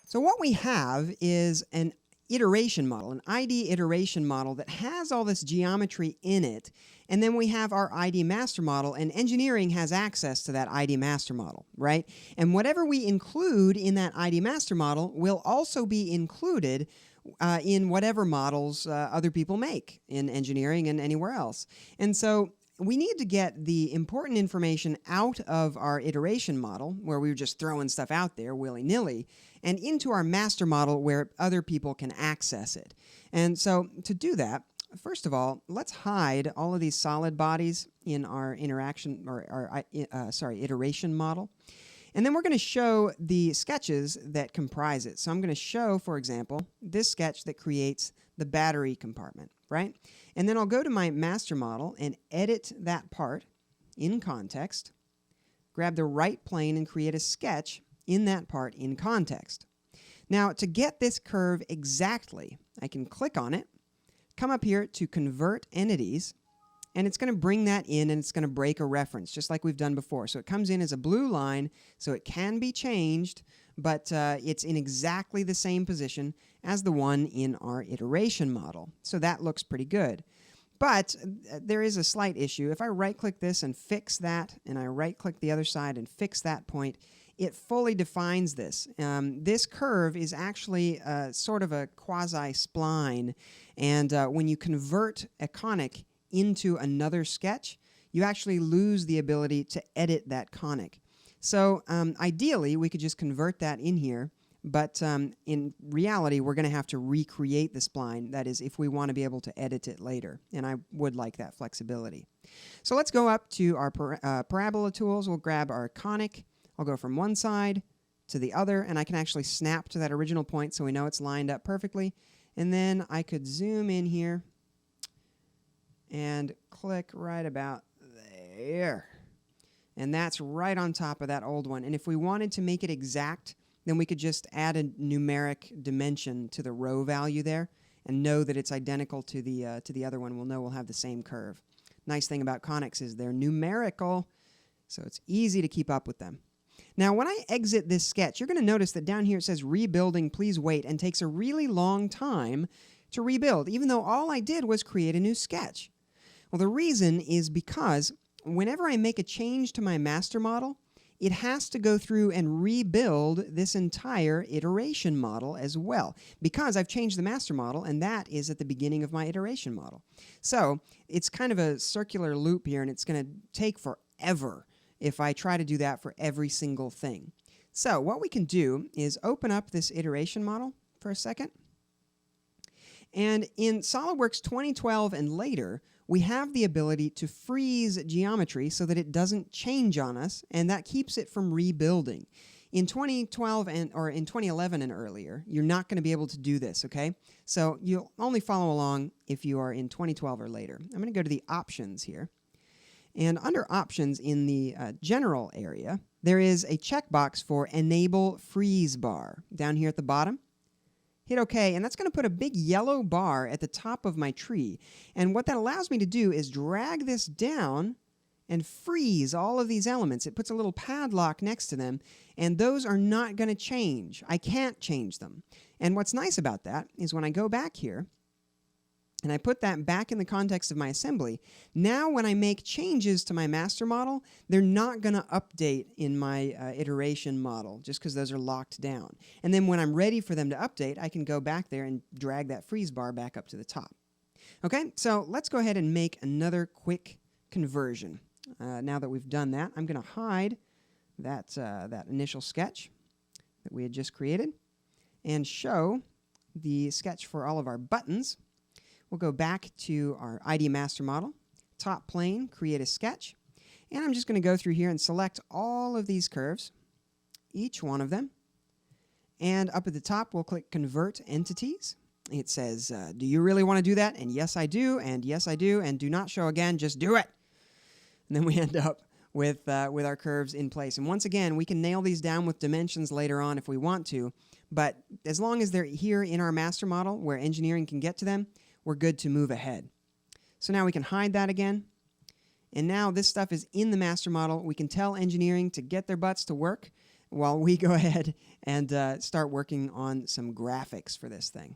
So what we have is an iteration model, an ID iteration model that has all this geometry in it, and then we have our ID master model, and engineering has access to that ID master model, right? And whatever we include in that ID master model will also be included in whatever models other people make in engineering and anywhere else. And so we need to get the important information out of our iteration model, where we were just throwing stuff out there willy-nilly, and into our master model where other people can access it. And so to do that, first of all, let's hide all of these solid bodies in our iteration model. And then we're going to show the sketches that comprise it. So I'm going to show, for example, this sketch that creates the battery compartment, right? And then I'll go to my master model and edit that part in context, grab the right plane and create a sketch in that part in context. Now, to get this curve exactly, I can click on it, come up here to Convert Entities, and it's going to bring that in, and it's going to break a reference, just like we've done before. So it comes in as a blue line, so it can be changed, but it's in exactly the same position as the one in our iteration model. So that looks pretty good. But there is a slight issue. If I right-click this and fix that, and I right-click the other side and fix that point, it fully defines this. This curve is actually sort of a quasi-spline, and when you convert a conic into another sketch, you actually lose the ability to edit that conic. So ideally, we could just convert that in here, but in reality, we're going to have to recreate the spline. That is, if we want to be able to edit it later, and I would like that flexibility. So let's go up to our parabola tools. We'll grab our conic. I'll go from one side to the other, and I can actually snap to that original point so we know it's lined up perfectly. And then I could zoom in here and click right about there. And that's right on top of that old one. And if we wanted to make it exact, then we could just add a numeric dimension to the row value there and know that it's identical to the other one. We'll know we'll have the same curve. Nice thing about conics is they're numerical, so it's easy to keep up with them. Now, when I exit this sketch, you're going to notice that down here it says rebuilding, please wait, and takes a really long time to rebuild, even though all I did was create a new sketch. Well, the reason is because whenever I make a change to my master model, it has to go through and rebuild this entire iteration model as well, because I've changed the master model, and that is at the beginning of my iteration model. So it's kind of a circular loop here, and it's going to take forever if I try to do that for every single thing. So what we can do is open up this iteration model for a second. And in SOLIDWORKS 2012 and later, we have the ability to freeze geometry so that it doesn't change on us, and that keeps it from rebuilding. In 2012 or in 2011 and earlier, you're not going to be able to do this, okay? So you'll only follow along if you are in 2012 or later. I'm going to go to the options here. And under options in the general area, there is a checkbox for enable freeze bar down here at the bottom. Hit OK, and that's going to put a big yellow bar at the top of my tree. And what that allows me to do is drag this down and freeze all of these elements. It puts a little padlock next to them, and those are not going to change. I can't change them. And what's nice about that is when I go back here, and I put that back in the context of my assembly, now when I make changes to my master model, they're not going to update in my iteration model just because those are locked down. And then when I'm ready for them to update, I can go back there and drag that freeze bar back up to the top. Okay, so let's go ahead and make another quick conversion. Now that we've done that, I'm going to hide that initial sketch that we had just created and show the sketch for all of our buttons. We'll go back to our ID master model, top plane, create a sketch, and I'm just going to go through here and select all of these curves, each one of them, and up at the top we'll click Convert Entities. It says, do you really want to do that? And yes I do, and yes I do, and do not show again, just do it. And then we end up with our curves in place. And once again, we can nail these down with dimensions later on if we want to, but as long as they're here in our master model where engineering can get to them, we're good to move ahead. So now we can hide that again. And now this stuff is in the master model. We can tell engineering to get their butts to work while we go ahead and start working on some graphics for this thing.